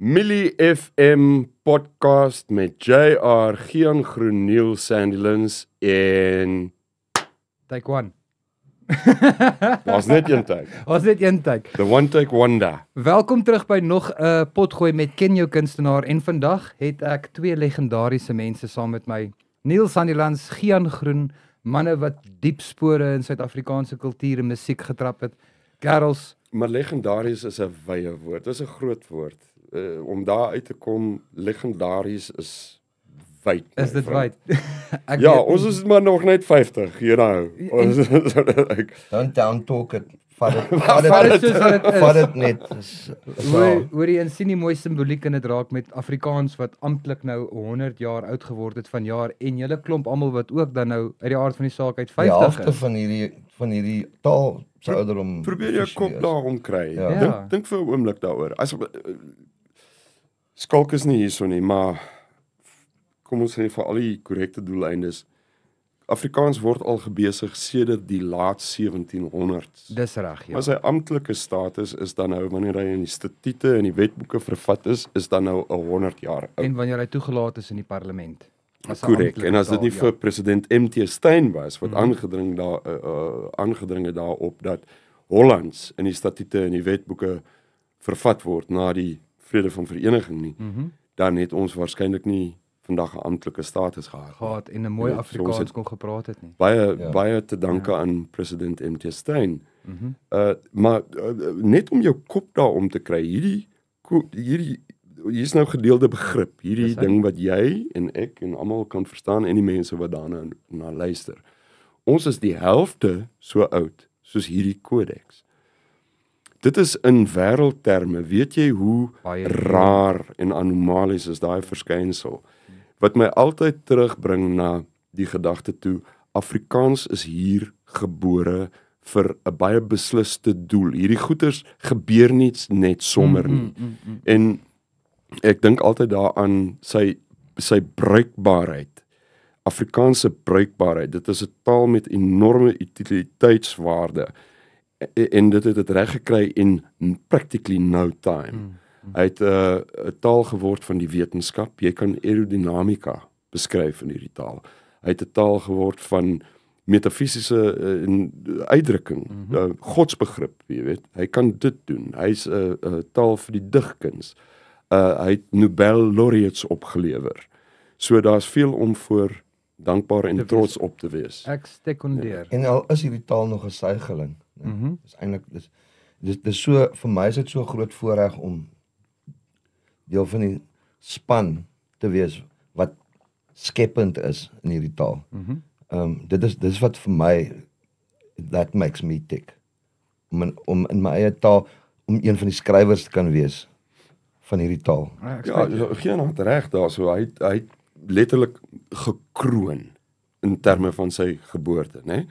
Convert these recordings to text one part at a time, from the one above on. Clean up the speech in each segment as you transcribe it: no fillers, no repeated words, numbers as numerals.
Millie FM podcast met JR, Gian Groeniel, Sandilands en Take one. was net een take. Was dit een take? The one take wonder. Welkom terug by nog 'n potgooi met Ken jou kunstenaar en vandag het ek twee legendariese mense saam met my. Neil Sandilands, Gian Groen, manne wat diep spore in Suid-Afrikaanse kultuur en musiek getrap het. Kerels, Maar legendaries is 'n wye woord. Dit is 'n groot woord. Om daar uit te kom, legendaries is wyd. is dit wyd? Ek Ja, weet- ons is maar nog net 50, you know. Don't down talk it. Vat dit Vat dit soos wat dit is. vat dit net. Hoor jy en sien die mooi simboliek in dit raak met Afrikaans wat amptelik nou 100 jaar oud geword het vanjaar en julle klomp almal wat ook dan nou uit die aard van die saak uit Die 50 helfte is. van hierdie taal se ouderdom. Probeer jou kop officieus. daar omkry. Ja. Dink vir 'n oomblik daaroor. As skalk is nie hierso nie, maar kom ons sê vir al die korrekte doeleindes. Afrikaans word al gebesig sedert die laat 1700s. Dis reg, ja. Maar sy amptelike status is dan nou wanneer hy in die statute en die wetboeke vervat is dan nou 'n 100 jaar oud. En wanneer hy toegelaat is in die parlement. As 'n Korrek. amptelike En as dit nie taal, vir president MT Steyn was wat aangedring het daarop dat Hollands in die statute en die wetboeke vervat word na die vrede van vereniging nie, dan het ons waarskynlik nie vandag 'n amptelike status gehad. gehad en 'n mooi Ja, so ons Afrikaans het- kon gepraat het nie. Baie te danke aan president MT Steyn. Maar net om jou kop daar om te kry, hier's nou gedeelde begrip, hierdie Dis hy. ding wat jy en ek en almal kan verstaan en die mense wat daarna na luister. Ons is die helfte so oud soos hierdie kodeks. Dit is in wêreldterme, weet jy hoe Baie raar en anomalies is daai verskynsel. Wat my altyd terugbring na die gedagte toe, Afrikaans is hier gebore vir 'n baie beslisste doel. Hierdie goeters gebeur nie net sommer nie. En ek dink altyd daaraan sy bruikbaarheid. Afrikaanse bruikbaarheid. Dit is 'n taal met enorme utiliteitswaarde. En dit het dit reg gekry in practically no time. Hy het 'n taal geword van die wetenskap. Jy kan aerodinamika beskryf in hierdie taal. Hy het 'n taal geword van metafisiese uitdrukking, godsbegrip, jy weet. Hy kan dit doen. Hy's 'n taal vir die digkuns. Hy het Nobel laureates opgelewer. So daar's veel om voor dankbaar en trots op te wees. Ek sekondeer. En al is hierdie taal nog 'n suigeling. Dis eintlik dis so vir my is dit so 'n groot voorreg om deel van die span te wees wat skepend is in hierdie taal. Dit is wat vir my that makes me tick. Om in my eie taal om een van die skrywers te kan wees van hierdie taal. Ja, geen had reg daarso. Hy het letterlik gekroon in terme van sy geboorte, né?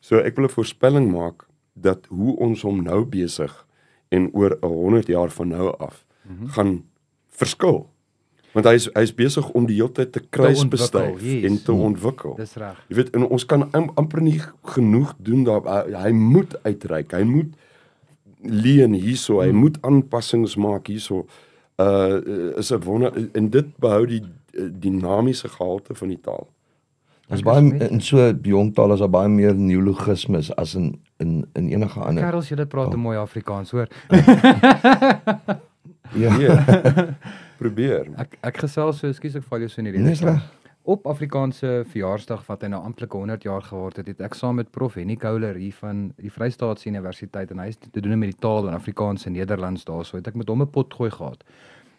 So ek wil 'n voorspelling maak dat hoe ons hom nou besig en oor 100 jaar van nou af gaan verskil. Want hy's besig om die hele tyd te kruisbestuif ontwikkel, yes. en te ontwikkel. Dis reg. Jy weet, en ons kan amper nie genoeg doen daar. Hy moet uitreik. Hy moet leen hierso. Hy moet aanpassings maak hierso. Is 'n wonder en dit behou die dinamiese gehalte van die taal. Daar's baie in so jong taal is daar baie meer neologismes as in enige ander. Kerels, julle praat 'n mooi Afrikaans, hoor. Ja. Nee, probeer. Ek gesels so, ekskuus ek val jou so in die Dis rede. reg. Op Afrikaanse verjaarsdag wat hy nou amptelik 100 jaar geword het, het ek saam met Prof Henny Kouler hier van die Vrystaatse Universiteit en hy is te doen met die taal en Afrikaans en Nederlands daarso. Het ek met hom 'n pot gooi gehad.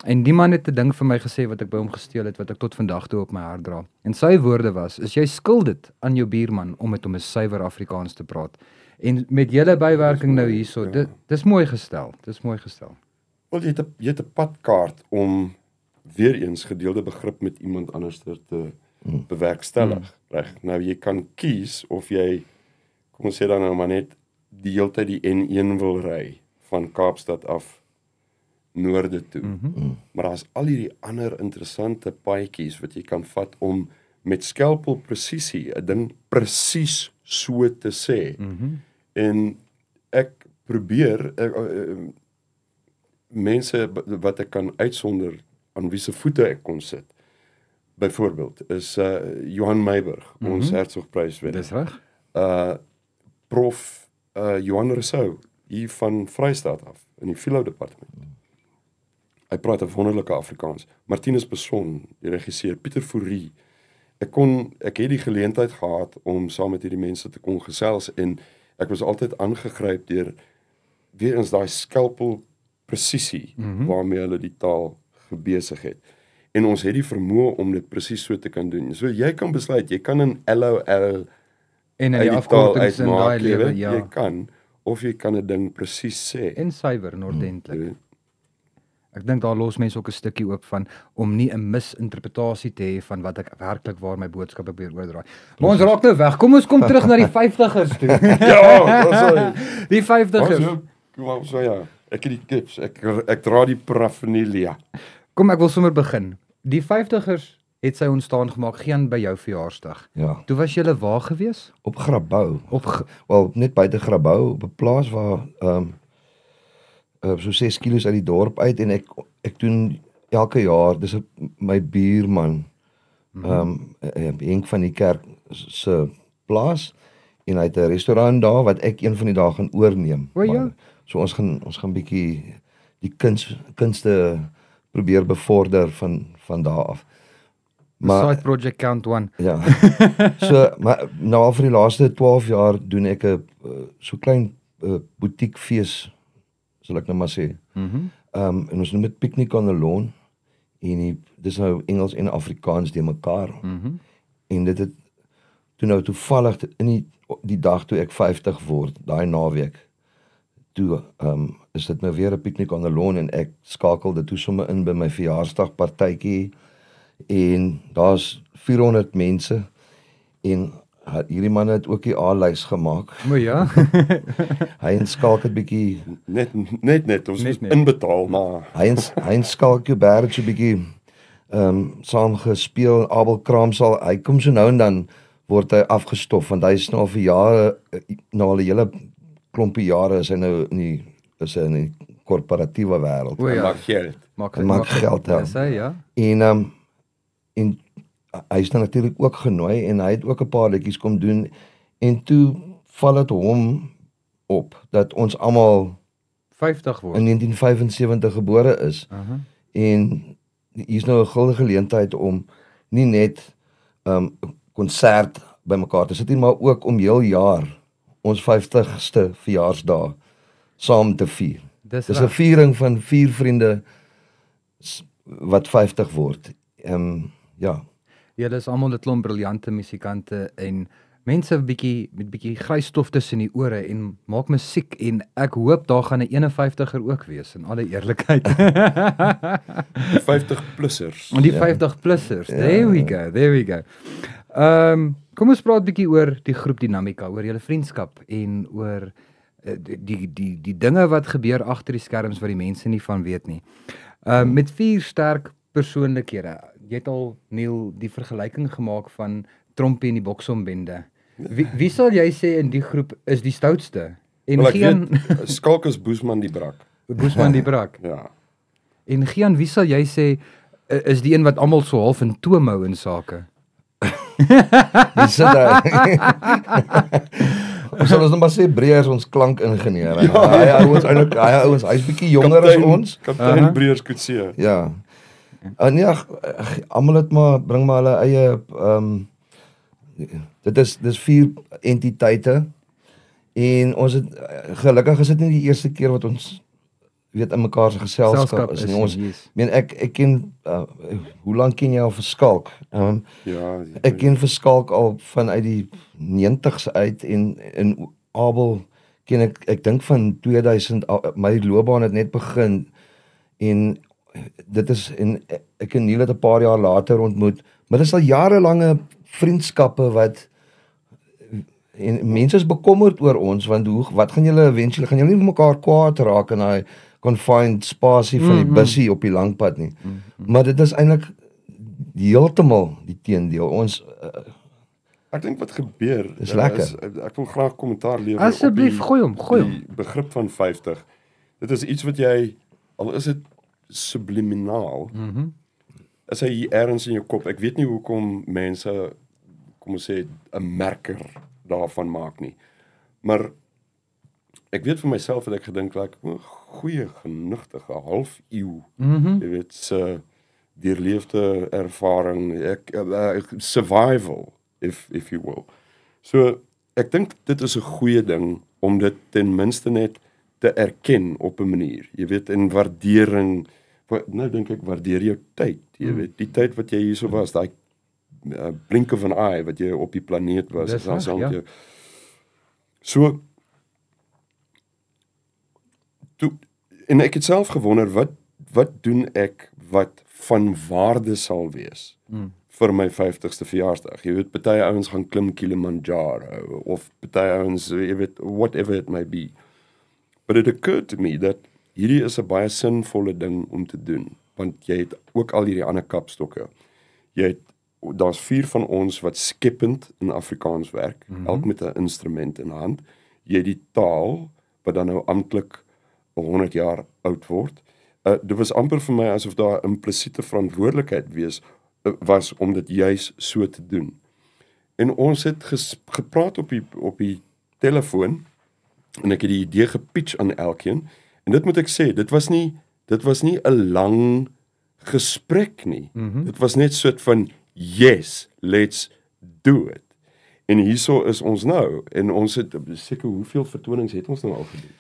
En die man het 'n ding vir my gesê wat ek by hom gesteel het wat ek tot vandag toe op my hart dra. En sy woorde was: "Is jy skuld dit aan jou buurman om met hom 'n suiwer Afrikaans te praat?" En met julle bywerking nou hierso, dis mooi gestel. Dis mooi gestel. Wel, jy het 'n padkaart om weer eens gedeelde begrip met iemand anders te bewerkstellig. Reg. Nou jy kan kies of jy, kom ons sê dan nou maar net, die hele tyd die N1 wil ry van Kaapstad af noorde toe. Maar daar's al hierdie ander interessante paadjies wat jy kan vat om met skelpel presisie 'n ding presies so te sê. En ek probeer mense wat ek kan uitsonder aan wie se voete ek kon sit. Byvoorbeeld is Johan Meiburg, ons Hertzogpryswenner. Dis reg. Prof Johan Rousseau hier van Vrystaat af in die Philo departement. Hy praat 'n wonderlike Afrikaans. Martinus Besson, die regisseur, Pieter Fourie. Ek het die geleentheid gehad om saam met hierdie mense te kon gesels en ek was altyd aangegryp deur weer eens daai skalpel presisie waarmee hulle die taal gebesig het. En ons het die vermoë om dit presies so te kan doen. So jy kan besluit, jy kan 'n LOL En in uit die die taal afkortings in daai uitmaak, jy lewe, weet, ja. jy kan, of jy kan 'n ding presies sê. En suiwer en ordentlik. Jy weet. Ek dink daar los mense ook 'n stukkie oop van om nie 'n misinterpretasie te hê van wat ek werklik waar my boodskap probeer oordra. Maar ons raak nou weg. Kom ons kom terug na die 50ers toe. Ja, dis Die 50ers. so ja, ek het die tips. Ek dra die paraphernalia. Kom ek wil sommer begin. Die 50ers het sy ontstaan gemaak geen by jou verjaarsdag. Ja, Toe was jy waar gewees? op Grabouw. Op Wel, net buite Grabouw, op 'n plaas waar so 6 kilos uit die dorp uit en ek doen elke jaar, dis my buurman, Henk van die kerk se plaas en hy het 'n restaurant daar wat ek een van die dae gaan oorneem. O, ja. Maar, so ons gaan bietjie die kunste probeer bevorder van daar af. Side Project Count 1. Ja. So, maar nou al vir die laaste 12 jaar doen ek 'n so klein butiekfees, sal ek nou maar sê. En ons noem dit Picnic on the Lawn en dis nou Engels en Afrikaans die mekaar. En dit het toe nou toevallig in die dag toe ek 50 word, daai naweek, toe is dit nou weer 'n Picnic on the Lawn en ek skakel dit toe sommer in by my verjaarsdagpartytjie en daar's 400 mense en hierdie man het ook die A-lys gemaak. Maar ja. Hy en Skalk het bietjie Net, ons moet inbetaal, maar hy en Skalk Joubert so bietjie saam gespeel. Abel Kraamsal, hy kom so nou en dan word hy afgestof want hy is nou al vir jare, nou al 'n hele klompie jare is hy nou in die korporatiewe wêreld. O ja. maak geld. Maak geld, ja. Dis hy, ja. En hy is nou natuurlik ook genooi en hy het ook 'n paar liedjies kom doen en toe val dit hom op dat ons almal 50 word. in 1975 gebore is. En hier is nou 'n guldige geleentheid om nie net 'n konsert bymekaar te sit nie, maar ook om heel jaar ons 50ste verjaarsdag saam te vier. Dis 'n viering van 4 vriende wat 50 word. Ja. Ja, dis almal 'n klomp briljante musikante en mense met bietjie grys stof tussen die ore en maak musiek en ek hoop daar gaan 'n 51er ook wees in alle eerlikheid. Die 50-plussers. En die 50-plussers. There we go. Kom ons praat bietjie oor die groepdinamika, oor julle vriendskap en oor die dinge wat gebeur agter die skerms wat die mense nie van weet nie. Met 4 sterk persoonlikhede. Jy het al Neil die vergelyking gemaak van Trompie en die Boksombende. Wie sal jy sê in die groep is die stoutste? En Wel, ek geen weet, Skalk is Boesman die brak. Boesman die brak. Ja. En geen wie sal jy sê is die een wat almal so half in toom hou in sake? Dis dit. Ons sal ons nou maar sê Breers ons klankingenieur. Hy ouens, hy's bietjie jonger as ons. Kaptein Breers Kutse. Ja. Nee, almal het maar bring maar hulle eie dis 4 entiteite en ons het gelukkig is dit nie die eerste keer wat ons weet in mekaar se geselskap is nie. Ons meen ek ken hoe lank ken jy al vir Skalk? Ja, ek ken vir Skalk al vanuit die 90s uit en Abel ken ek dink van 2000 my loopbaan het net begin en dit is en ek en Neil het 'n paar jaar later ontmoet, maar dit is al jarelange vriendskappe wat en mense is bekommerd oor ons want wat gaan julle eventueel gaan julle nie mekaar kwaad raak in daai confined spasie van die bussie op die langpad nie. Maar dit is eintlik heeltemal die teendeel. Ons ek dink wat gebeur is lekker. Ek wil graag kommentaar lewer Asseblief gooi hom. die begrip van 50. Dit is iets wat jy al is dit subliminaal, is hy hier ergens in jou kop. Ek weet nie hoekom mense, kom ons sê, 'n merker daarvan maak nie. Maar ek weet vir myself dat ek gedink, like, goeie genigtige halfuur, jy weet, se deurleefde ervaring, survival, if you will. So, ek dink dit is 'n goeie ding, om dit ten minste net te erken op 'n manier, jy weet, en waardering, nou dink ek, waardeer jou tyd, jy weet, die tyd wat jy hierso was, daai blink of an eye, wat jy op die planeet was, Dis reg, ja. So, en ek het self gewonder, wat doen ek wat van waarde sal wees vir my 50ste verjaarsdag? Jy weet, party ouens gaan klim Kilimanjaro, of party ouens, jy weet, whatever it may be. But it occurred to me that hierdie is 'n baie sinvolle ding om te doen, want jy het ook al hierdie ander kapstokke. Daar's 4 van ons wat skepend in Afrikaans werk, elk met 'n instrument in hand. Jy het die taal, wat dan nou amptelik 100 jaar oud word. Dit was amper vir my asof daar 'n implisiete verantwoordelikheid was om dit juis so te doen. En ons het gepraat op die telefoon, en ek het die idee gepitch aan elkeen, en dit moet ek sê, dit was nie 'n lang gesprek nie. Dit was net soort van, yes, let's do it. En hierso is ons nou, en ons het seker hoeveel vertonings het ons nou al gedoen?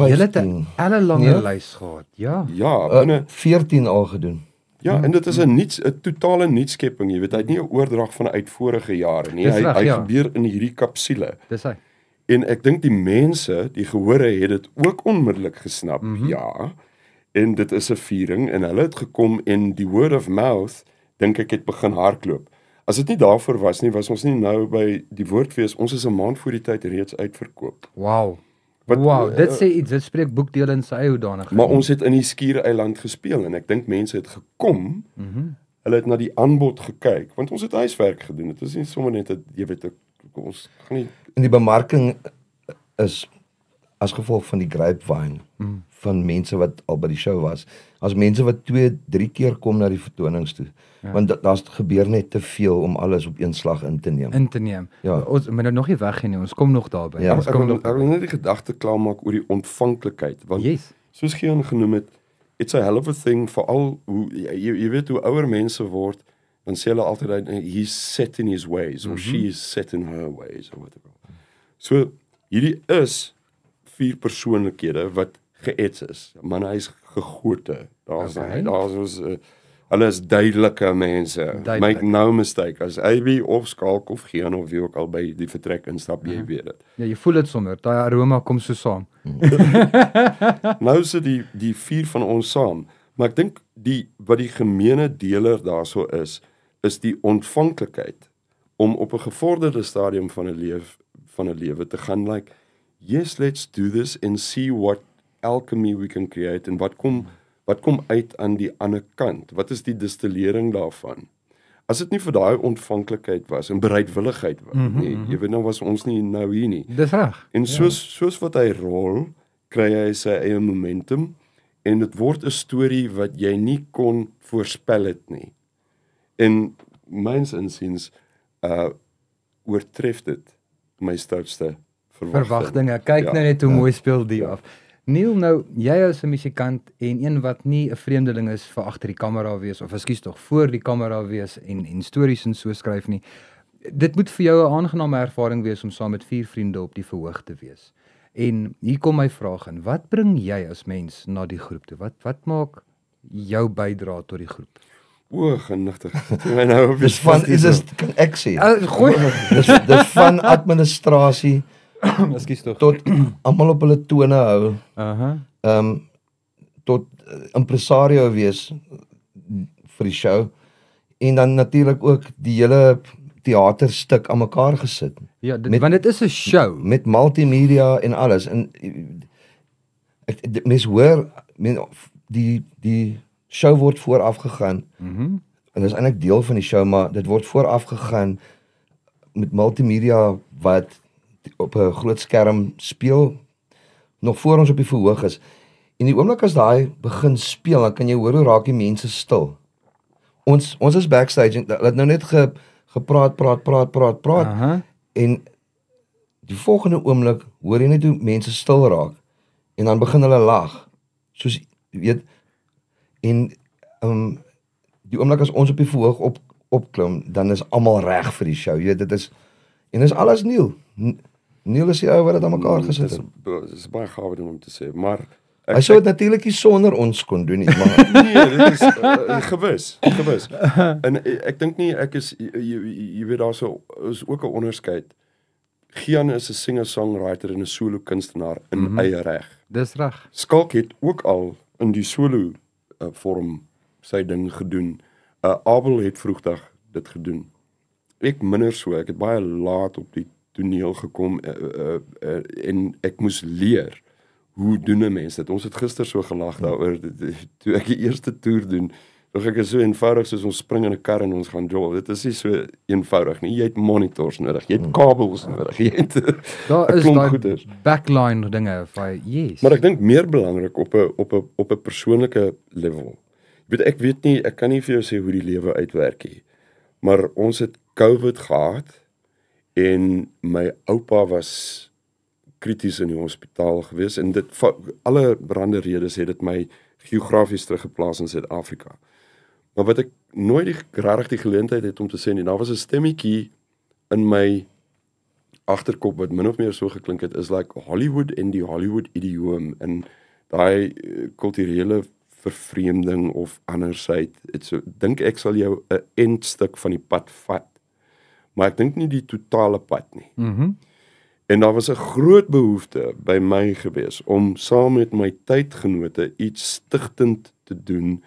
Jy het 'n ellelange lys gehad, ja. Ja, binne 14 al gedoen. Ja, en dit is 'n totale nuutskepping, jy weet, hy het nie 'n oordrag vanuit vorige jare nie. Dis reg, Hy ja. gebeur in hierdie kapsule. Dis hy. En ek dink die mense, die gehore, het dit ook onmiddellik gesnap, ja. En dit is 'n viering, en hulle het gekom, en die word of mouth, dink ek, het begin hardloop. As dit nie daarvoor was nie, was ons nie nou by die woordfees, ons is 'n maand voor die tyd reeds uitverkoop. Wow. Wow, dit sê iets, dit spreek boekdele in sy eie hoedanigheid. Maar ons het in die Skiereiland gespeel, en ek dink mense het gekom, hulle het na die aanbod gekyk, want ons het huiswerk gedoen, het is nie sommer net, jy weet, ons gaan nie... En die bemarking is as gevolg van die grapevine, van mense wat al by die show was, as mense wat 2-3 keer kom na die vertonings toe, want daar's gebeur net te veel om alles op een slag in te neem. Ja. Ons moet nou nog nie weggaan nie, ons kom nog daarby. Ja, Ons Ek kom wil nog net die gedagte klaarmaak oor die ontvanklikheid, want Yes. soos Gian genoem het, it's a hell of a thing, veral hoe, jy weet hoe ouer mense word, dan sê hulle altyd, he's set in his ways, or she is set in her ways, or whatever. So, hierdie is 4 persoonlikhede wat geets is, man, hy is gegote, hulle is duidelike mense, make no mistake, as AB of Skalk of Gian of wie ook al by die vertrek instap, jy weet dit. Ja, jy voel dit sommer, daai aroma kom so saam. Nou sit die 4 van ons saam, maar ek dink wat die gemeene deler daarso is die ontvanklikheid om op 'n gevorderde stadium van 'n lewe te gaan, like, yes, let's do this and see what alchemy we can create, en wat kom uit aan die ander kant, wat is die distillering daarvan? As dit nie vir daai ontvanklikheid was, en bereidwilligheid was, nee, jy weet nou was ons nie nou hier nie. Dis reg. En soos wat hy rol, kry hy sy eie momentum, en dit word 'n storie wat jy nie kon voorspel het nie. En myns insiens oortref dit my stoutste Verwagtinge. Kyk nou net hoe mooi speel die af. Neil, nou, jy as 'n musikant en een wat nie 'n vreemdeling is vir agter die kamera wees, of ekskuus tog, voor die kamera wees en stories en so skryf nie. Dit moet vir jou 'n aangename ervaring wees om saam met 4 vriende op die verhoog te wees. En hier kom my vraag in, wat bring jy as mens na die groep toe? Wat maak jou bydrae tot die groep? O, genigtig. Nou, Dis van, kan ek sê, Gooi. dis van administrasie, Ekskuus tog. tot almal op hulle tone hou, tot impresario wees vir die show, en dan natuurlik ook die hele teaterstuk aan mekaar gesit. Ja, want dit is 'n show. Met multimedia en alles, en mens hoor, die show word vooraf gegaan, en dit is eintlik deel van die show, maar dit word vooraf gegaan met multimedia wat op 'n groot skerm speel, nog voor ons op die verhoog is, En die oomblik as daai begin speel, dan kan jy hoor hoe raak die mense stil. Ons is backstage en hulle het nou net gepraat, praat Aha. en die volgende oomblik hoor jy net hoe mense stil raak en dan begin hulle lag. Soos jy weet en die oomblik as ons op die verhoog opklim, dan is almal reg vir die show. Jy weet dit is alles Neil. Neil is die ou wat dit aan mekaar gesit het. Dit is baie gaaf om te sê, maar Hy sou dit natuurlik nie sonder ons kon doen nie, maar nee, dit is gewis. En ek dink nie ek is jy weet daarso is ook 'n onderskeid. Gian is 'n singer-songwriter en 'n solo kunstenaar in eie reg. Dis reg. Skalk het ook al in die solo vorm sy ding gedoen. Abel het vroegdag dit gedoen. Ek minder so, ek het baie laat op die toneel gekom en ek moes leer hoe doen 'n mens dit? Ons het gister so gelag daaroor toe ek die eerste toer doen. Dog ek is so eenvoudig soos ons spring in 'n kar en ons gaan jol. Dit is nie so eenvoudig nie. Jy het monitors nodig, jy het kabels nodig, jy het Daar 'n is klomp daai goeders. backline dinge van yes. Maar ek dink meer belangrik op 'n persoonlike level. Ek weet nie, ek kan nie vir jou sê hoe die lewe uitwerk nie. Maar ons het COVID gehad en my oupa was krities in die hospitaal gewees en dit alle brande redes het dit my geografies teruggeplaas in Suid-Afrika. Maar wat ek nooit regtig die geleentheid het om te sê nie, daar was 'n stemmetjie in my agterkop wat min of meer so geklink het, is like Hollywood en die Hollywood idioom en daai kulturele vervreemding of andersheid. So dink ek sal jou 'n eindstuk van die pad vat. Maar ek dink nie die totale pad nie. En daar was 'n groot behoefte by my gewees om saam met my tydgenote iets stigtend te doen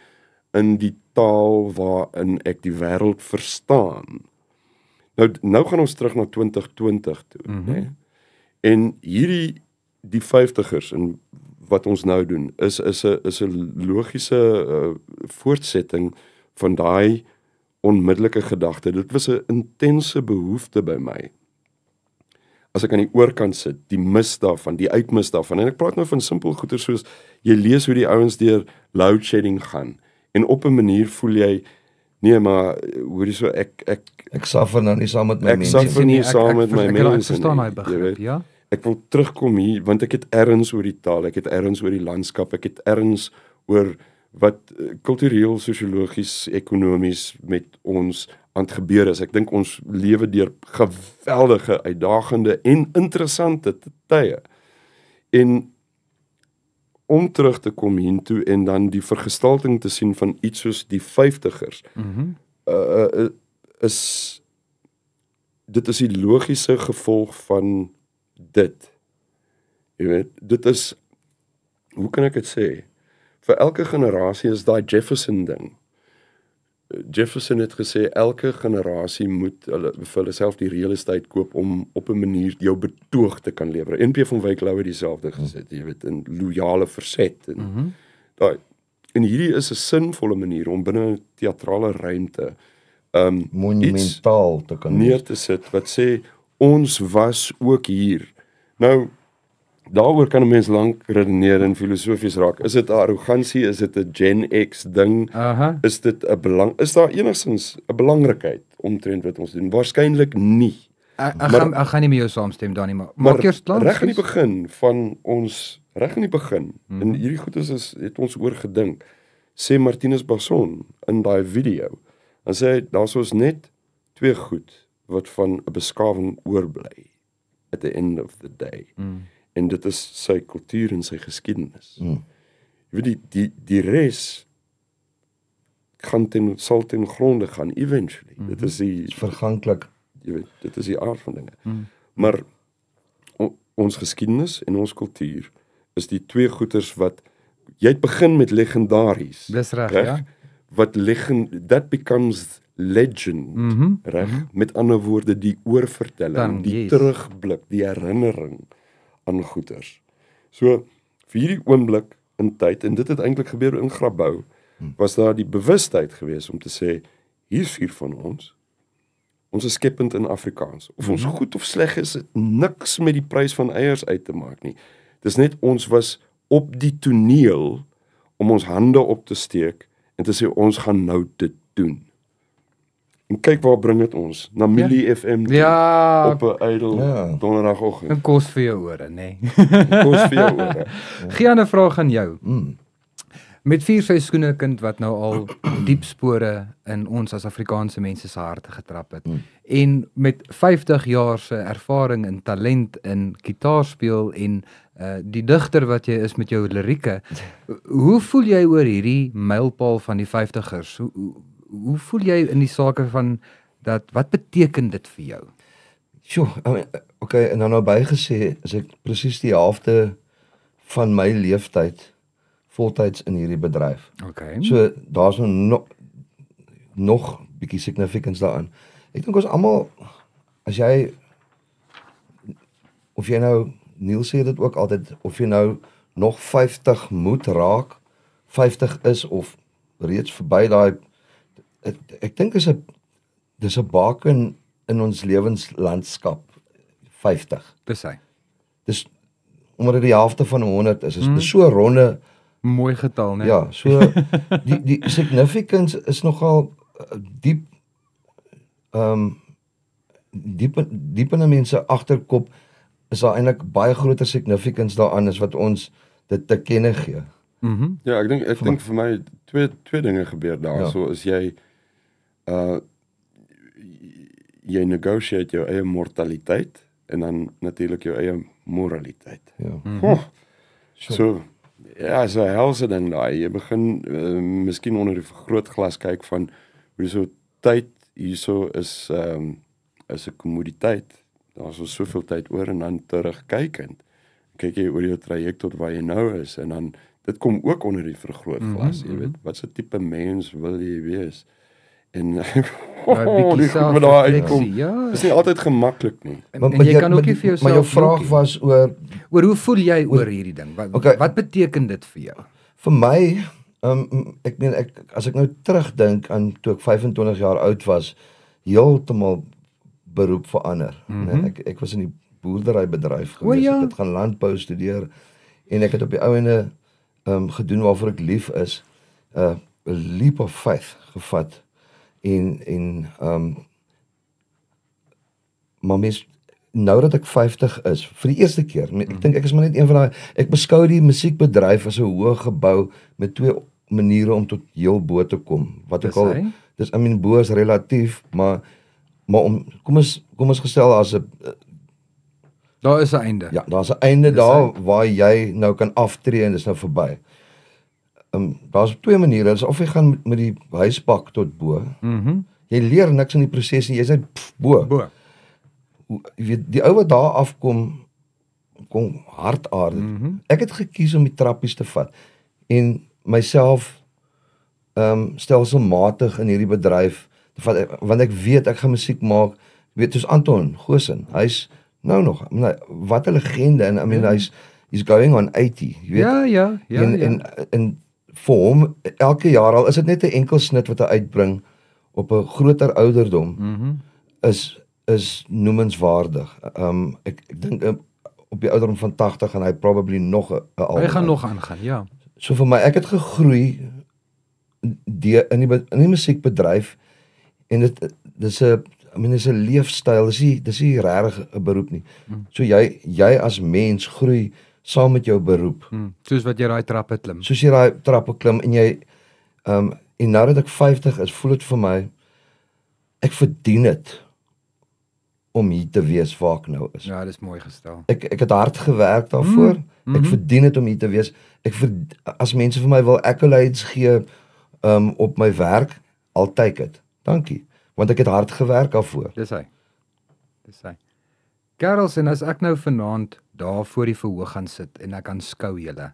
in die taal waarin ek die wêreld verstaan. Nou gaan ons terug na 2020 toe, né? En die 50ers en wat ons nou doen is 'n logiese voortsetting van daai onmiddellike gedagte. Dit was 'n intense behoefte by my. As ek aan die oorkant sit, die mis daarvan, die uitmis daarvan. En ek praat nou van simpel goeie soos jy lees hoe die ouens deur load shedding gaan en op 'n manier voel jy nee, maar hoorie so ek suffer nou nie saam met my ek mense. suffer nie saam met my mense. Ek verstaan daai jy begrip, weet. ja. Ek wil terugkom hier want ek het erns oor die taal, ek het erns oor die landskap, ek het erns oor wat kultureel, sosiologies, ekonomies met ons aan het gebeur is. Ek dink ons lewe deur geweldige, uitdagende en interessante tye. En om terug te kom hiertoe en dan die vergestalting te sien van iets soos die 50ers, dit is die logiese gevolg van dit. Jy weet, dit is, hoe kan ek dit sê? Vir elke generasie is daai Jefferson ding. Jefferson het gesê elke generasie moet vir hulle self die real estate koop om op 'n manier jou betoog te kan lewer. NP van Wyk Louw het dieselfde gesê, jy weet, in loyale verset en daai. En hierdie is 'n sinvolle manier om binne 'n teatrale ruimte monumentaal te kan neer te sit wat sê ons was ook hier. Nou daaroor kan 'n mens lank redeneer en filosofies raak. Is dit 'n arrogansie? Is dit 'n Gen X ding? Is dit 'n belang? Is daar enigstens 'n belangrikheid omtrent wat ons doen? Waarskynlik nie. Ek gaan nie met jou saamstem dan nie, maar maak eers klaar. Reg aan die begin van ons, en hierdie goedes het ons oor gedink, sê Martinus Basson in daai video. Dan sê hy, daar's ons net twee goed wat van 'n beskawing oorbly at the end of the day. En dit is sy kultuur en sy geskiedenis. Jy weet die res sal ten gronde gaan eventually. Dit is verganklik. Jy weet, dit is die aard van dinge. Maar ons geskiedenis en ons kultuur is die twee goeters wat jy het begin met legendaries. Dis reg, ja. Wat that becomes legend, reg? Met ander woorde die oorvertelling, die terugblik, die herinnering aan goeters. So vir hierdie oomblik in tyd, en dit het eintlik gebeur in Grabouw, was daar die bewustheid gewees om te sê, hier's vier van ons is skepend in Afrikaans. Of ons goed of sleg is, het niks met die prys van eiers uit te maak nie. Dis net ons was op die toneel om ons hande op te steek en te sê ons gaan nou dit doen. En kyk waar bring dit ons, na Millie FM toe, Ja, op 'n ydel donderdagoggend. 'n kos vir jou ore, nê. Kos vir jou ore. Gee 'n vraag aan jou. Met 4 seisoene kind wat nou al diep spore in ons as Afrikaanse mense se harte getrap het. En met 50 jaar se ervaring en talent in gitaarspeel en die digter wat jy is met jou lirieke, hoe voel jy oor hierdie mylpaal van die 50ers? Hoe voel jy in die sake van dat, wat beteken dit vir jou? Sjoe, okay, en dan nou bygesê, is ek presies die helfte van my leeftyd voltyds in hierdie bedryf. Okay. So daar's nog bietjie significance daarin. Ek dink ons almal, as jy, of jy nou, Niels sê dit ook altyd, of jy nou nog 50 moet raak, 50 is of reeds verby daai, ek dink dis 'n baken in ons lewenslandskap, 50. Dis hy. Dis omdat dit die helfte van 100 is. Dis so 'n ronde, Mooi getal, né? ja, so die significance is nogal diep diep in 'n mens se agterkop is daar eintlik baie groter significance daaraan as wat ons dit te kenne gee. Ja, ek dink vir my twee dinge gebeur daar. Ja. So as jy jy negotiate jou eie mortaliteit en dan natuurlik jou eie moraliteit. Ja. So ja, so helse ding daai. Jy begin miskien onder die vergrootglas kyk van hoe so tyd hierso is 'n kommoditeit. Daar's so soveel tyd oor en dan terugkyk en kyk jy oor jou traject tot waar jy nou is en dan dit kom ook onder die vergrootglas, jy weet. Wat 'n tipe mens wil jy wees? En Daai bietjie die goed met daai uitkom. selfrefleksie, ja. Dis nie altyd gemaklik nie. En jy kan ook nie vir jouself maar jou vraag blokkie. was oor Hoe voel jy oor hierdie ding? Wat beteken dit vir jou? vir my, ek meen as ek nou terugdink aan toe ek 25 jaar oud was, heeltemal beroep verander. Nee, ek was in die boerderybedryf gewees. ja. Ek het gaan landbou studeer en ek het op die ou ende gedoen waarvoor ek lief is. 'n leap of faith gevat en maar mens nou dat ek 50 is, vir die eerste keer, ek dink ek is maar net een van daai, ek beskou die musiekbedryf as 'n hoë gebou met twee maniere om tot heel bo te kom. Wat ook al, dis bo is relatief, maar om kom ons gestel as 'n daar is 'n einde. ja, daar's 'n einde daar waar jy nou kan aftree en dis nou verby. Daar's twee maniere, dis of jy gaan met die huispak tot bo. Jy leer niks in die proses nie, jy's net bo. Jy weet, die ou wat daar afkom kom hartaardig. Ek het gekies om die trappies te vat en myself stelselmatig in hierdie bedryf te vat, want ek weet ek gaan musiek maak, weet soos Anton Goosen, hy's nou nog, wat 'n legende, en I mean he's going on 80, jy weet. Ja. En vir hom elke jaar, al is dit net 'n enkel snit wat hy uitbring op 'n groter ouderdom, is noemenswaardig. Ek dink op die ouderdom van 80 en hy probably nog 'n album. Hy gaan nog aangaan, ja. So vir my, ek het gegroei in die musiekbedryf en dis 'n leefstyl, dis nie regtig 'n beroep nie. So jy as mens groei saam met jou beroep. Soos wat jy daai trappe klim. Soos jy daai trappe klim en jy en nou dat ek 50 is, voel dit vir my ek verdien dit om hier te wees waar ek nou is. Ja, dis mooi gestel. Ek het hard gewerk daarvoor. Ek verdien dit om hier te wees. As mense vir my wil accolades gee op my werk, I'll take it. Dankie. Want ek het hard gewerk daarvoor. Dis hy. Karels, en as ek nou vanaand daar voor die verhoog gaan sit en ek kan skou julle,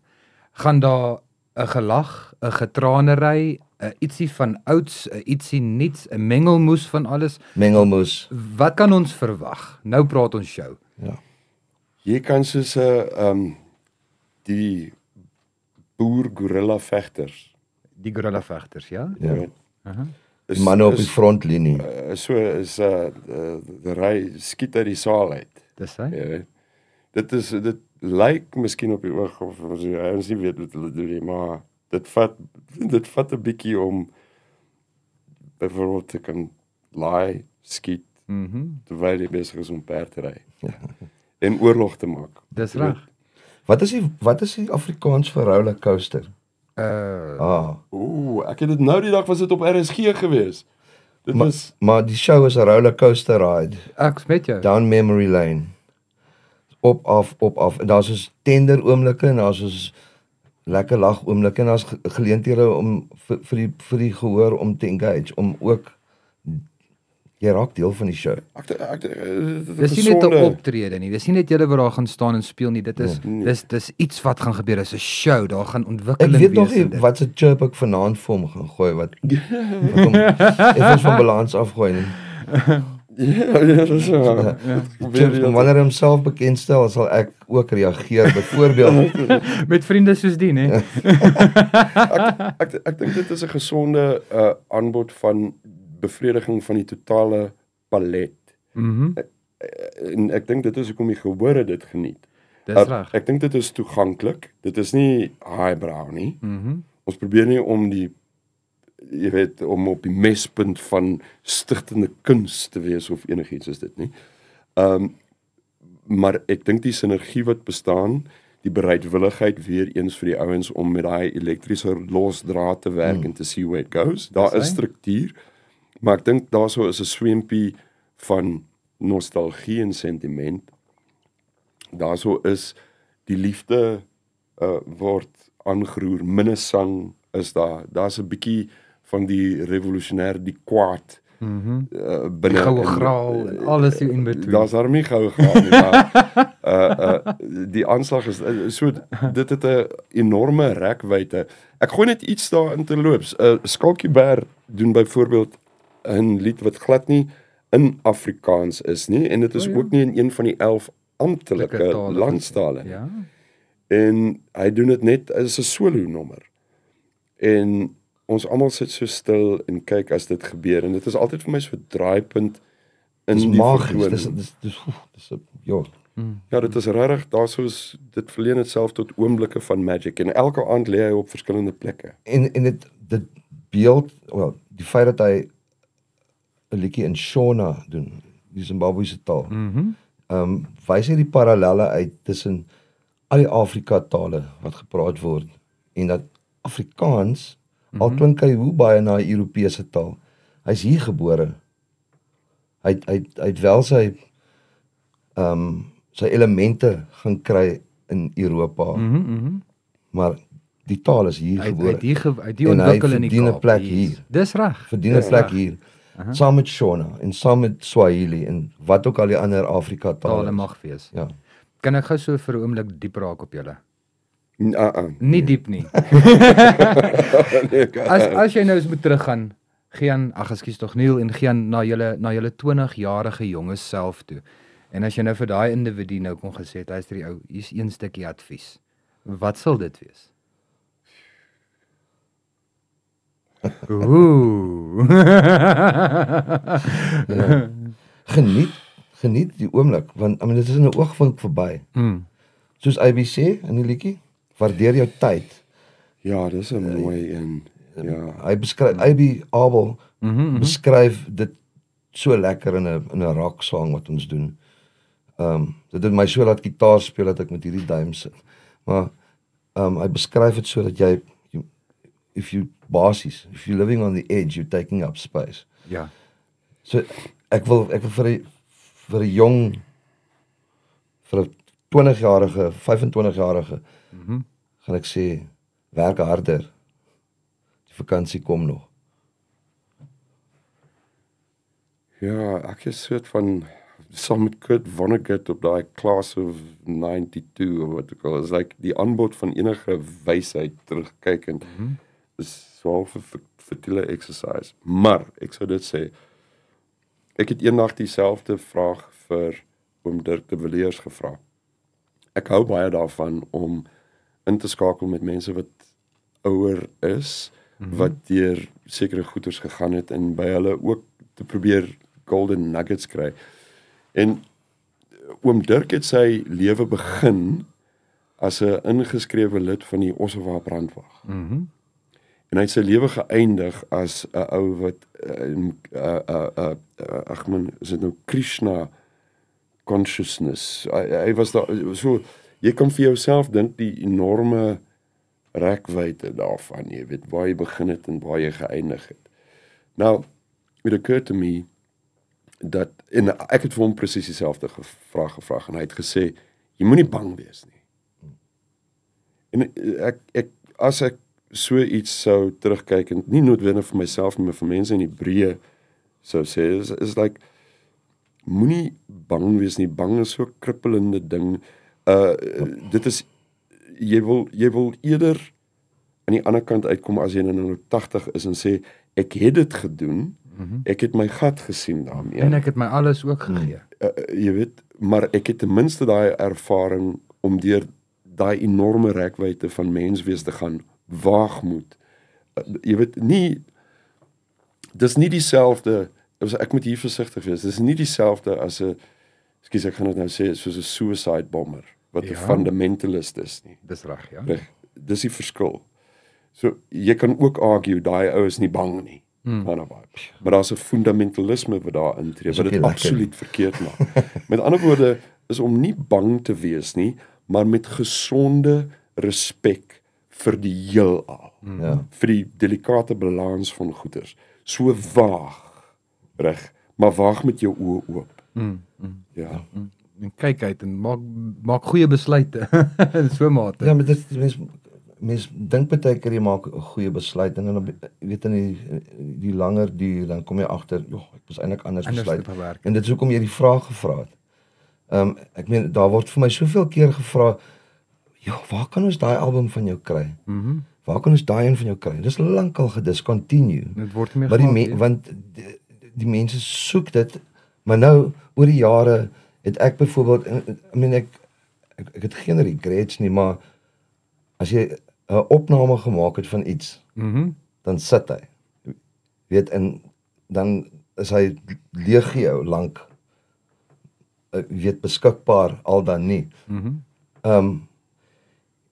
gaan daar 'n gelag, 'n getranery, 'n ietsie van ouds, 'n ietsie nuuts, 'n mengelmoes van alles. Mengelmoes. Wat kan ons verwag? Nou praat ons show. Ja. Jy kan soos 'n die boer gorilla vegters. Die gorilla vegters, ja? Ja. Is, Manne op die frontlinie. So is die ry skiet uit die saal uit. Dis hy. Ja, dit lyk miskien op die oog of ons nie weet wat hulle doen nie, maar dit vat 'n bietjie om byvoorbeeld te kan laai, skiet, terwyl jy besig is om perd te ry. En oorlog te maak. Dis reg. Wat is die Afrikaans vir roller coaster? Ek het dit nou die dag was dit op RSG gewees. Dit was Maar die show is 'n roller coaster ride Ek's met jou. down memory lane. Op af. En daar's soos tender oomblikke en daar's soos lekker lag oomblikke en daar's geleenthede om vir die gehoor om te engage, om ook jy raak deel van die show. Dis nie net 'n optrede nie. Dis nie net julle wat daar gaan staan en speel nie. Dit is dis iets wat gaan gebeur. Dis 'n show. Daar gaan Ek ontwikkeling weet nog wees nie in dit. wat se chirp ek vanaand vir hom gaan gooi wat hom effens van balans afgooi nie. Ja, dis so. Wanneer hy homself bekendstel, sal ek ook reageer. Byvoorbeeld Met vriende soos die, hè. Ek dink dit is 'n gesonde aanbod van bevrediging van die totale palet. En ek dink dit is hoekom die gehore dit geniet. Dis reg. Ek dink dit is toeganklik. Dit is nie highbrow nie. Ons probeer nie om om op die mespunt van stigtende kuns te wees of enigiets is dit nie. Maar ek dink die sinergie wat bestaan, die bereidwilligheid weer eens vir die ouens om met daai elektriese losdraad te werk en te see where it goes. Daar is struktuur, maar ek dink daarso is 'n swempie van nostalgie en sentiment. Daarso is die liefde word aangeroer, minnesang is daar's 'n bietjie van die revolusionêr, die kwaad binne Goue graal en alles hier in between. Daar's daarmee goue graal nie, maar die aanslag is so dit het 'n enorme rekwyte. Ek gooi net iets daarin te loops. Skalkie Bear doen byvoorbeeld 'n lied wat glad nie in Afrikaans is nie en dit is ook nie in een van die 11 amptelike landstale. Ja. En hy doen dit net as 'n solo nommer. En ons almal sit so stil en kyk as dit gebeur en dit is altyd vir my so 'n draaipunt in dis die magies. vertoning. Dis ja. Ja, dit is regtig, daarsoos dit verleen dit self tot oomblikke van magic en elke aand lê hy op verskillende plekke. En dit beeld, die feit dat hy 'n liedjie in Shona doen, die Zimbabwese taal. Wys hy die parallelle uit tussen al die Afrika tale wat gepraat word en dat Afrikaans al klink hy hoe baie na 'n Europese taal. Hy's hier gebore. Hy het wel sy elemente gaan kry in Europa. Maar die taal is hier gebore. Hy die ontwikkel in die Kaap. 'n plek Yes. hier. Dis reg. Verdien 'n plek hier. Saam met Shona en saam met Swahili en wat ook al die ander Afrika tale mag wees. Ja. Kan ek gou so vir 'n oomblik diep raak op julle? Nee. Diep nie. As jy nou eens moet teruggaan, ekskuus tog Neil, en gaan na julle 20-jarige jonges self toe. En as jy nou vir daai individu nou kon gesê het, hy's die ou, hier's een stukkie advies. Wat sal dit wees? Geniet die oomblik want dit is in 'n oogwink verby. Soos AB sê in die liedjie, waardeer jou tyd. Ja, dis 'n mooi een. Ja. Hy beskryf AB Abel beskryf dit so lekker in 'n rock song wat ons doen. Dit het my so laat gitaar speel dat ek met hierdie duim sit. Maar hy beskryf dit so dat jy if you're living on the edge, you're taking up space. Ja. So ek wil vir 'n jong, vir 'n 20-jarige, 25-jarige gaan ek sê werk harder. Die vakansie kom nog. Ja, ek is soort van saam met Kurt Vonnegut op daai Class of 92 of wat ook al, is like die aanbod van enige wysheid terugkyk en is so 'n fertile exercise. Maar ek sou dit sê, ek het eendag dieselfde vraag vir oom Dirk de Villiers gevra. Ek hou baie daarvan om in te skakel met mense wat ouer is, wat deur sekere goeters gegaan het en by hulle ook te probeer golden nuggets kry. En oom Dirk het sy lewe begin as 'n ingeskrewe lid van die Ossewa brandwag. Mhm. En hy het sy lewe geëindig as 'n ou wat is dit nou Krishna consciousness. Hy was daar so, jy kan vir jouself dink die enorme rekwyte daarvan, jy weet waar jy begin het en waar jy geëindig het. Now, it occurred to me dat, en ek het vir hom presies dieselfde vraag en hy het gesê, jy moenie bang wees nie. En as ek so iets sou terugkyk, en nie noodwendig vir myself, maar vir mense in Hebreë sou sê, is like, moenie bang wees nie, bang is so 'n krippelende ding. Dit is, jy wil eerder aan die ander kant uitkom as jy nou 80 is en sê, ek het dit gedoen, ek het my gat gesien daarmee. En ek het my alles ook gegee. Jy weet, maar ek het ten minste daai ervaring om deur daai enorme rekwyte van menswees te gaan waagmoed. Jy weet, dis nie dieselfde, ek moet hier versigtig wees, dis nie dieselfde as 'n, ekskuus, ek gaan dit nou sê, soos 'n suicide bomber, wat 'n fundamentalist is nie. Dis reg, ja. Reg, dis die verskil. So, jy kan ook argue, daai ou is nie bang nie. Maar daar's 'n fundamentalisme wat daar intree, wat dit absoluut verkeerd maak. Met ander woorde, is om nie bang te wees nie, maar met gesonde respek vir die heelal, vir die delikate balans van goeders. So waag, reg, maar waag met jou oë oop. Ja. En kyk uit en maak goeie besluite in so 'n mate. Ja, maar dit mens dink baie keer jy maak 'n goeie besluit en dan weet in die langer duur dan kom jy agter, ek moes eintlik anders besluit. En dit is hoekom jy die vraag gevra het. Ek meen daar word vir my soveel keer gevra, waar kan ons daai album van jou kry? Waar kan ons daai een van jou kry? Dis lankal gediscontinue. Dit word nie meer want die mense soek dit, maar nou oor die jare het ek byvoorbeeld, ek het geen regrets nie, maar as jy 'n opname gemaak het van iets, dan sit hy. Weet, en dan is hy legio lank beskikbaar al dan nie.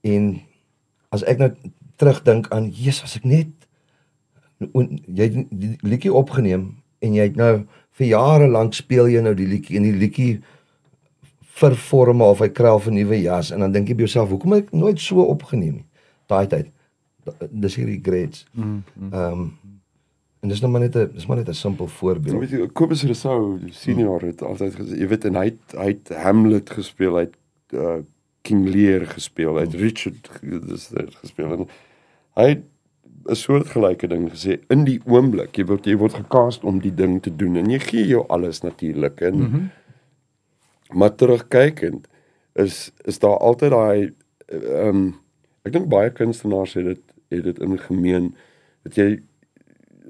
En as ek nou terugdink aan, as ek net jy het die liedjie opgeneem en jy het nou vir jare lank speel jy nou die liedjie en die liedjie vervorm of hy kry al 'n nuwe jas en dan dink jy by jouself, hoekom het ek nooit so opgeneem nie? Daai tyd. Dis die regrets. En dis maar net 'n simpel voorbeeld. Weet jy, Kobus Rousseau senior het altyd gesê, jy weet, en hy het Hamlet gespeel, hy het King Lear gespeel, hy het Richard gespeel, en hy het 'n soortgelyke ding gesê, in die oomblik, jy word gecast om die ding te doen, en jy gee jou alles natuurlik, en maar terugkykend, is daar altyd daai, ek dink baie kunstenaars het dit in gemeen, dat jy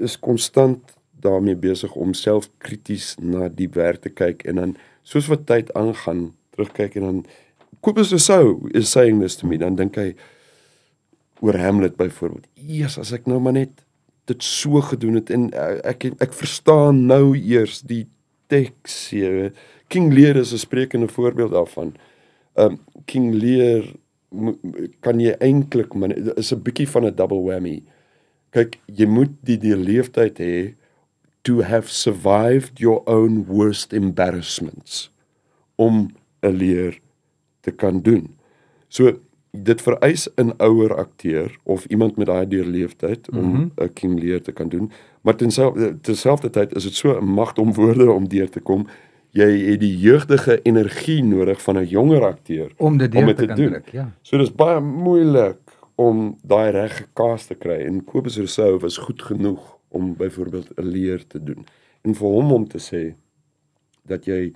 is konstant daarmee besig om selfkrities na die werk te kyk, en dan, soos wat tyd aangaan, terugkyk, en dan, Kobus Rousseau is saying this to me, dan dink hy, oor Hamlet byvoorbeeld, as ek nou maar net dit so gedoen het, en ek verstaan nou eers die teks, King Lear is 'n sprekende voorbeeld daarvan. King Lear kan jy eintlik, maar is 'n bietjie van 'n double whammy. Kyk, jy moet die leeftyd hê to have survived your own worst embarrassments om 'n Lear te kan doen. So, dit vereis 'n ouer akteur of iemand met daai deurleefdheid om 'n King Lear te kan doen, maar terselfdertyd is dit so 'n magt om woorde om deur te kom. Jy het die jeugdige energie nodig van 'n jonger akteur om dit te kan doen. So dis baie moeilik om daai reg gecast te kry, en Kobus Rousseau was goed genoeg om byvoorbeeld 'n Lear te doen. En vir hom om te sê dat jy,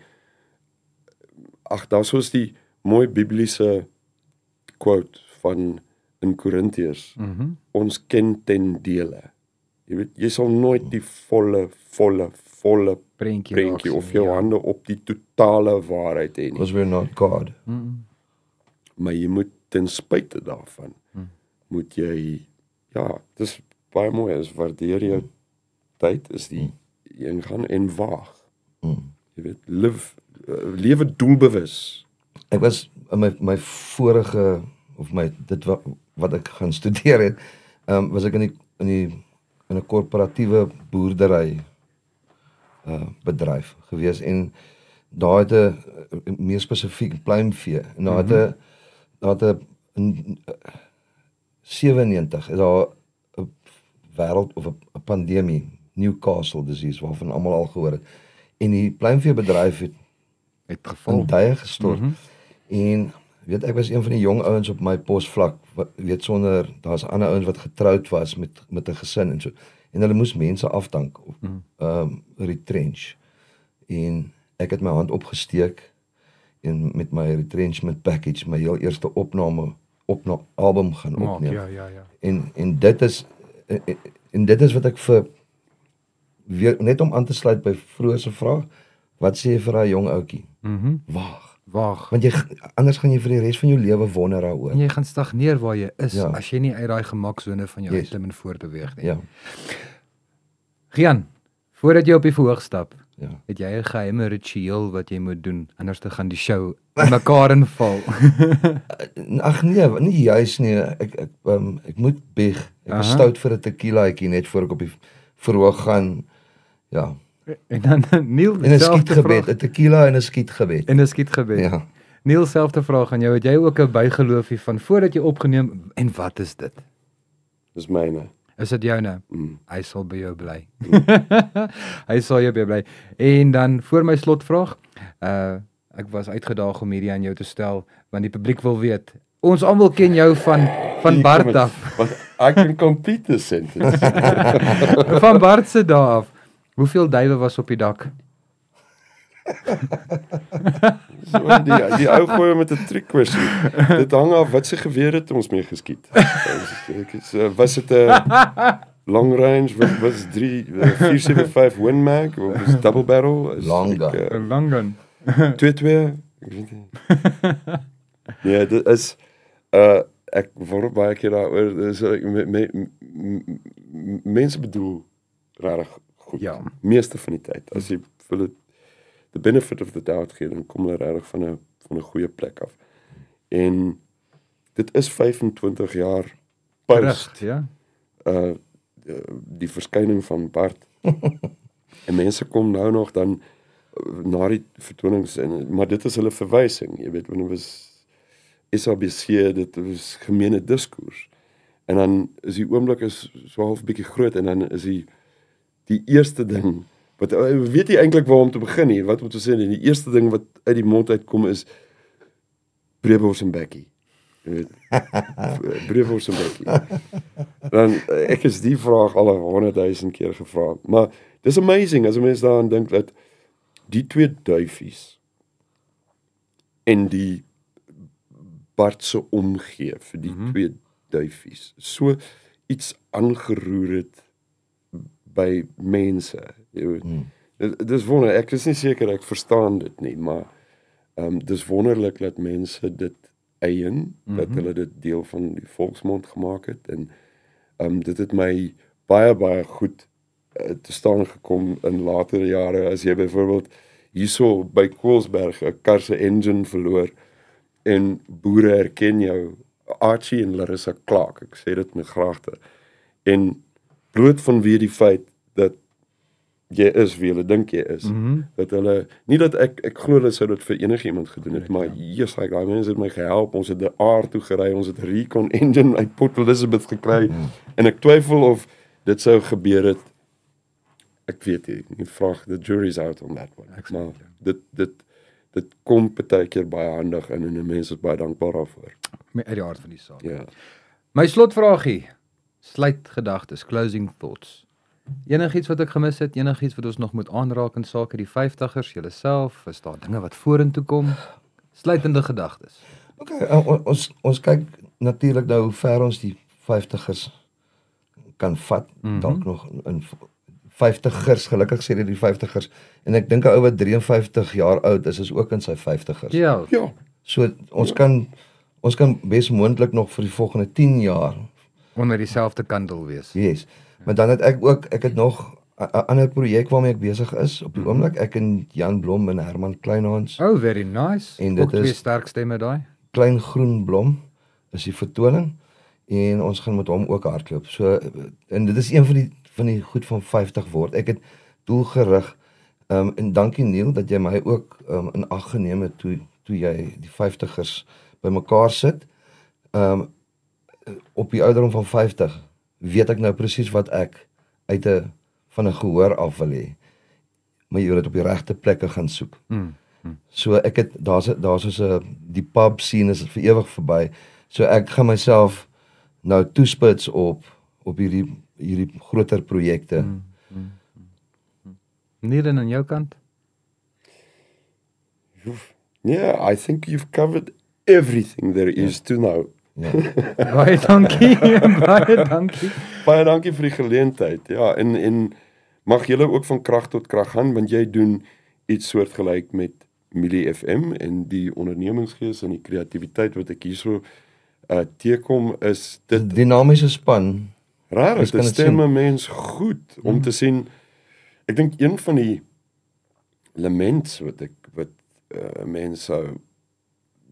daar soos die mooi Bybeliese quote van in Korintiërs, ons ken ten dele. Jy weet, jy sal nooit die volle prentjie of jou hande op die totale waarheid hê nie. Because we're not God. Maar jy moet ten spyte daarvan, moet jy, dis baie mooi, is waardeer jou tyd, is die ingaan en waag. Jy weet, lewe doelbewus. Ek was in my vorige of dit wat ek gaan studeer het, was ek in 'n korporatiewe boerdery bedryf gewees en daar het 'n meer spesifiek pluimvee en daar het in 97 is daar 'n wêreld of 'n pandemie, Newcastle disease waarvan almal al gehoor het. En die pluimveebedryf het geval in duie gestort. En weet ek was een van die jong ouens op my posvlak wat weet sonder daar's ander ouens wat getroud was met 'n gesin en so. En hulle moes mense afdank of retrench. En ek het my hand opgesteek en met my retrenchment package my heel eerste album gaan opneem. Ja. En dit is wat ek vir weer net om aan te sluit by vroeër se vraag, wat sê jy vir daai jong ouetjie? Waag. Want anders gaan jy vir die res van jou lewe wonder daaroor. En jy gaan stagneer waar jy is as jy nie uit daai gemaksone van jou uitklim en voortbeweeg nie. Ja. Gian, voordat jy op die verhoog stap, het jy 'n geheime ritueel wat jy moet doen, anders te gaan die show in mekaar inval. Ag nee, nie juis nie. Ek moet bieg. Ek is stout vir 'n tequilaatjie net voor ek op die verhoog gaan. Ja. En dan Neil, en 'n skietgebed, 'n tequila en 'n skietgebed. En 'n skietgebed. Ja. Neil, selfde vraag aan jou. Het jy ook 'n bygeloofie van voordat jy opgeneem en wat is dit? Dis myne. Is dit joune? Hy sal by jou bly. Hy sal jou by jou bly. En dan voor my slotvraag, ek was uitgedaag om hierdie aan jou te stel want die publiek wil weet. Ons almal ken jou van Bart af. I can complete this sentence. Van Bart se dae af. Hoeveel duwe was op die dak? So, die ou gooi met 'n trick question. Dit hang af wat se geweer het ons mee geskiet. Was dit 'n long range, was 475 Win Mag of was double barrel? Long gun. Long gun. 2-2. Ja, dit is ek word baie keer daaroor dis mense bedoel regtig goed. Ja. Meeste van die tyd as jy vir hulle the benefit of the doubt gee, dan kom hulle regtig van 'n goeie plek af. En dit is 25 jaar post die verskyning van Bart. En mense kom nou nog dan na die vertonings maar dit is hulle verwysing, jy weet, wanneer was SABC, dit was gemeene diskurs. En dan is die oomblik is so half bietjie groot en dan is die eerste ding wat weet jy eintlik waar om te begin hier, wat moet ons sê, die eerste ding wat uit die mond uitkom is Breebors en Bekkie. Jy weet, Breebors en Bekkie. Dan, ek is die vraag al 100,000 keer gevra, maar dis amazing, as 'n mens daaraan dink, dat die twee duifies en die Bart se omgee vir die twee duifies, so iets aangeroer het by mense, jy weet. Dis wonder, ek is nie seker ek verstaan dit nie, maar dis wonderlik dat mense dit eien, dat hulle dit deel van die volksmond gemaak het, en dit het my baie goed te staan gekom in latere jare, as jy byvoorbeeld hierso by Koelsberg 'n kar se engine verloor, en boere herken jou, Archie en Larissa Clark, ek sê dit met graagte, en bloot vanweë die feit dat jy is wie hulle dink jy is, dat hulle, nie dat ek glo hulle sou dit vir enige iemand gedoen het, maar yes, daai mense het my gehelp, ons het 'n aard toe gery, ons het 'n Recon engine uit Port Elizabeth gekry, en ek twyfel of dit sou gebeur het, ek weet nie, die vraag, the jury's out on that one, maar dit kom partykeer baie handig in, en mense is baie dankbaar daarvoor. Uit die aard van die saak. Ja. My slotvragie, sluitgedagtes, closing thoughts. Enigiets wat ek gemis het, enigiets wat ons nog moet aanraak in sake die 50ers, julle self, is daar dinge wat vorentoe kom? Sluitende gedagtes. Okay, ons kyk natuurlik nou hoe ver ons die 50ers kan vat, dalk nog in 50ers, gelukkig sê dit die 50ers, en ek dink 'n ou wat 53 jaar oud is ook in sy 50ers. Ja. So ons kan bes moontlik nog vir die volgende 10 jaar onder dieselfde kandel wees. Yes. Maar dan het ek het nog 'n ander projek waarmee ek besig is op die oomblik, ek en Jan Blom en Herman Kleinhans. Oh, very nice. En dit ook twee is sterk stemme daai. Klein Groen Blom is die vertoning en ons gaan met hom ook hardloop. So en dit is een van die goed van 50 word. Ek het doelgerig en dankie Neil dat jy my ook in ag geneem het toe jy die 50ers bymekaar sit. Op die ouderdom van 50 weet ek nou presies wat ek van 'n gehoor af wil hê. Maar jy wil dit op die regte plekke gaan soek. So ek het daar's so die pub scene is vir ewig verby. So ek gaan myself nou toespits op hierdie groter projekte. Neil aan jou kant? Yeah, I think you've covered everything there is to know. Ja. Baie dankie. Baie dankie. Baie dankie vir die geleentheid. Ja, en mag julle ook van krag tot krag gaan, want jy doen iets soortgelyk met Milie FM en die ondernemingsgees en die kreatiwiteit wat ek hierso teekom is dit Dinamiese span. rarig. Dit stem 'n mens goed om te sien. Ek dink een van die elements wat mense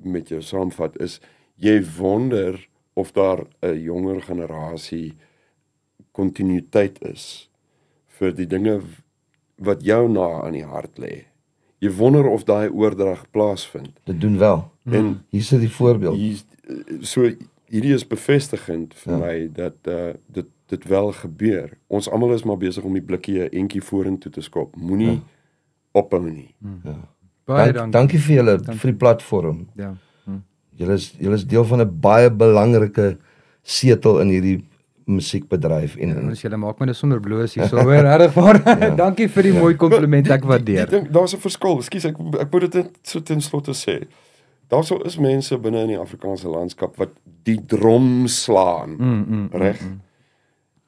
met jou saamvat is jy wonder of daar 'n jonger generasie kontinuïteit is vir die dinge wat jou na aan die hart lê. Jy wonder of daai oordrag plaasvind. Dit doen wel. En Hier sit die voorbeeld. Hierdie is bevestigend vir my dat dit wel gebeur. Ons almal is maar besig om die blikkie 'n entjie vorentoe te skop. Moenie ophou nie. Baie dankie. Dankie vir julle vir die platform. Ja. Julle is deel van 'n baie belangrike setel in hierdie musiekbedryf en Ons julle maak my net sommer bloos hier so hoor regtig waar. Dankie vir die mooi kompliment, ek waardeer. Daar's 'n verskil. Ekskuus, ek moet dit net so ten slotte sê. Daarso is mense binne in die Afrikaanse landskap wat die drom slaan, reg?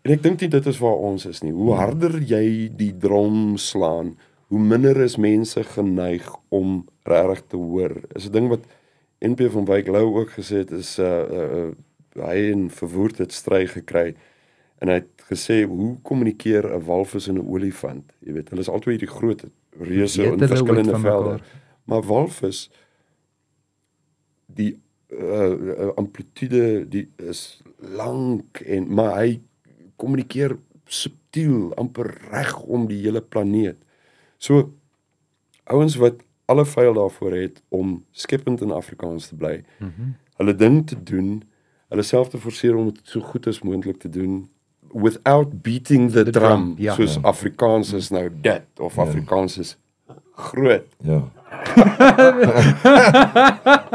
En ek dink nie dit is waar ons is nie. Hoe harder jy die drom slaan, hoe minder is mense geneig om regtig te hoor. Is 'n ding wat NP van Wyk Lou ook gesê het, is hy en Verwoerd het stry gekry en hy het gesê hoe kommunikeer 'n walvis en 'n olifant? Jy weet, hulle is altyd die groot reuse in verskillende velde. Maar walvis die amplitude die is lank maar hy kommunikeer subtiel amper reg om die hele planeet. So ouens wat alle veil daarvoor het om skepend in Afrikaans te bly, hulle ding te doen, hulle self te forceer om dit so goed as moontlik te doen without beating the drum. Ja. Soos Afrikaans is nou dit of Afrikaans is groot. ja.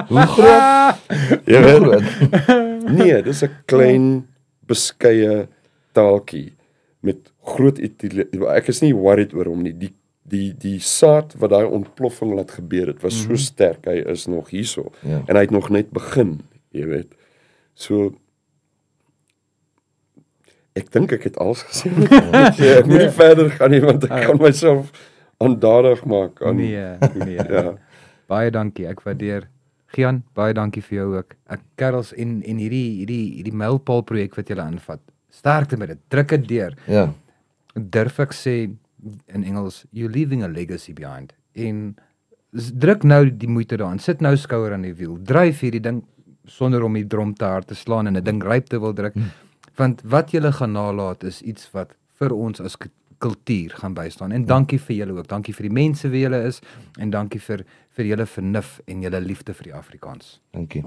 Hoe groot? Jy weet, Groot. nee, dis 'n klein beskeie taaltjie met groot ek is nie worried oor hom nie. Die saad wat daai ontploffing laat gebeur het, was so sterk, hy is nog hierso. Ja. En hy het nog net begin, jy weet. So ek dink ek het alles gesê. Ek moet nie verder gaan nie, want ek kan myself aandadig maak aan Nee. ja. Baie dankie, ek waardeer. Gian, baie dankie vir jou ook. Ek kerels en hierdie mylpaal projek wat julle aanvat. Sterkte met dit. Druk dit deur. Ja. Durf ek sê in Engels, you're leaving a legacy behind. En druk nou die moeite daarin. Sit nou skouer aan die wiel. Dryf hierdie ding sonder om die drom te hard te slaan en 'n ding ryp te wil druk. Want wat julle gaan nalaat is iets wat vir ons as kultuur gaan bystaan. En dankie vir julle ook. Dankie vir die mense wie julle is en dankie vir julle vernuf en julle liefde vir die Afrikaans. Dankie.